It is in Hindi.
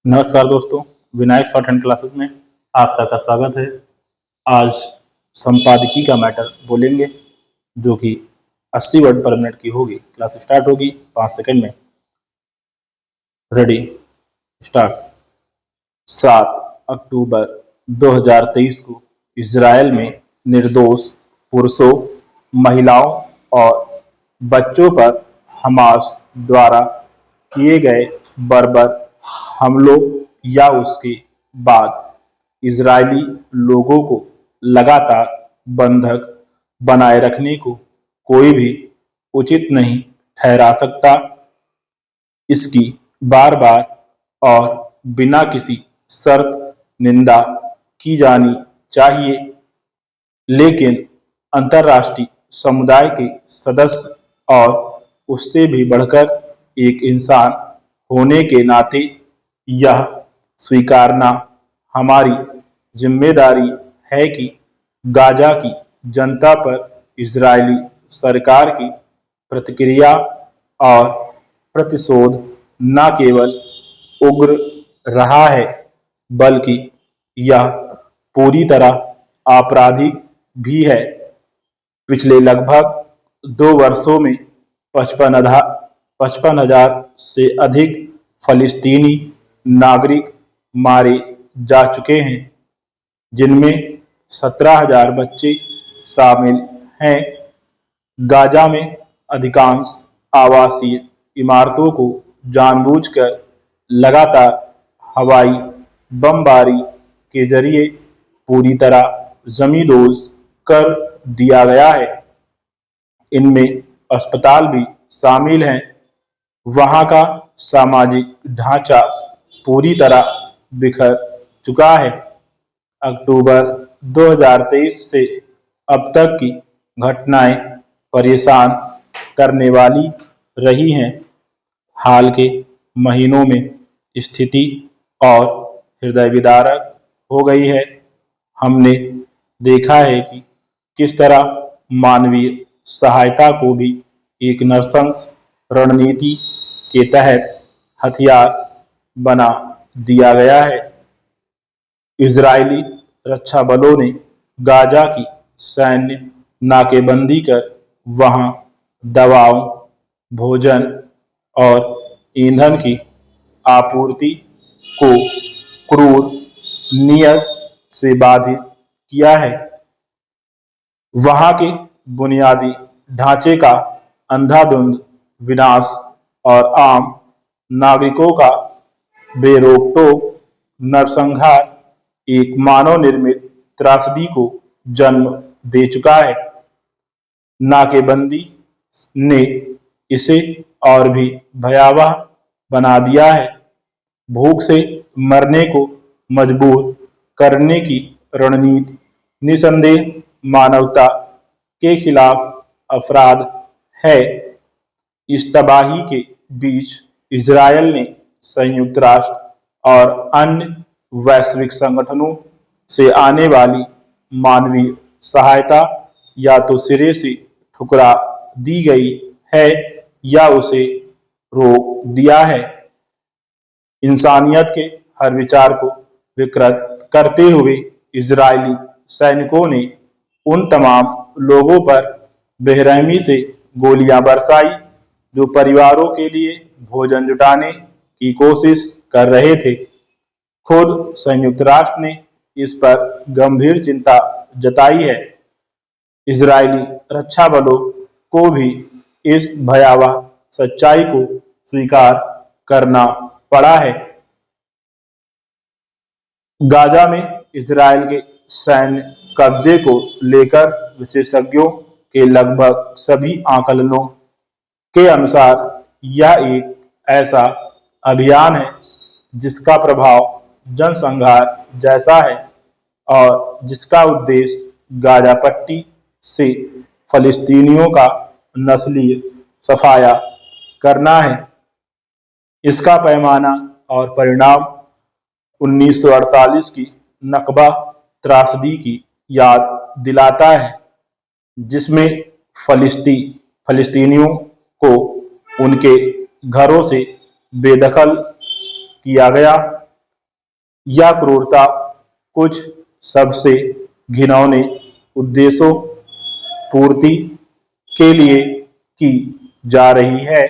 नमस्कार दोस्तों, विनायक शॉर्ट हैंड क्लासेस में आप सबका स्वागत है। आज संपादकीय का मैटर बोलेंगे जो कि 80 वर्ड पर मिनट की होगी। क्लास स्टार्ट होगी 5 सेकंड में। Ready, start. 7 अक्टूबर 2023 को इजरायल में निर्दोष पुरुषों, महिलाओं और बच्चों पर हमास द्वारा किए गए बर्बर हमलों या उसके बाद इजरायली लोगों को लगातार बंधक बनाए रखने को कोई भी उचित नहीं ठहरा सकता। इसकी बार बार और बिना किसी शर्त निंदा की जानी चाहिए, लेकिन अंतर्राष्ट्रीय समुदाय के सदस्य और उससे भी बढ़कर एक इंसान होने के नाते यह स्वीकारना हमारी जिम्मेदारी है कि गाजा की जनता पर इजरायली सरकार की प्रतिक्रिया और प्रतिशोध न केवल उग्र रहा है, बल्कि यह पूरी तरह आपराधिक भी है। पिछले लगभग 2 वर्षों में 55,000 से अधिक फलस्तीनी नागरिक मारे जा चुके हैं, जिनमें 17,000 बच्चे शामिल हैं। गाजा में अधिकांश आवासीय इमारतों को जानबूझकर लगातार हवाई बमबारी के जरिए पूरी तरह जमींदोज कर दिया गया है। इनमें अस्पताल भी शामिल हैं। वहां का सामाजिक ढांचा पूरी तरह बिखर चुका है। अक्टूबर 2023 से अब तक की घटनाएं परेशान करने वाली रही हैं। हाल के महीनों में स्थिति और हृदय विदारक हो गई है। हमने देखा है कि किस तरह मानवीय सहायता को भी एक नृशंस रणनीति के तहत हथियार बना दिया गया है। इजरायली रक्षा बलों ने गाजा की सैन्य नाकेबंदी कर वहां दवाओं, भोजन और ईंधन की आपूर्ति को क्रूर नियत से बाधित किया है। वहां के बुनियादी ढांचे का अंधाधुंध विनाश और आम नागरिकों का बेरोक-टोक नरसंहार एक मानव निर्मित त्रासदी को जन्म दे चुका है। नाकेबंदी ने इसे और भी भयावह बना दिया है। भूख से मरने को मजबूर करने की रणनीति निसंदेह मानवता के खिलाफ अपराध है। इस तबाही के बीच इजरायल ने संयुक्त राष्ट्र और अन्य वैश्विक संगठनों से आने वाली मानवीय सहायता या तो सिरे से ठुकरा दी गई है या उसे रोक दिया है। इंसानियत के हर विचार को विकृत करते हुए इजरायली सैनिकों ने उन तमाम लोगों पर बेरहमी से गोलियां बरसाई जो परिवारों के लिए भोजन जुटाने की कोशिश कर रहे थे। खुद संयुक्त राष्ट्र ने इस पर गंभीर चिंता जताई है। इजरायली रक्षा बलों को भी इस भयावह सच्चाई को स्वीकार करना पड़ा है। गाजा में इजरायल के सैन्य कब्जे को लेकर विशेषज्ञों के लगभग सभी आकलनों के अनुसार यह एक ऐसा अभियान है जिसका प्रभाव जनसंहार जैसा है और जिसका उद्देश्य गाजा पट्टी से फलस्तीनियों का नस्लीय सफाया करना है। इसका पैमाना और परिणाम 1948 की नकबा त्रासदी की याद दिलाता है, जिसमें फलस्तीनियों को उनके घरों से बेदखल किया गया यह क्रूरता कुछ सबसे घिनौने उद्देश्यों पूर्ति के लिए की जा रही है।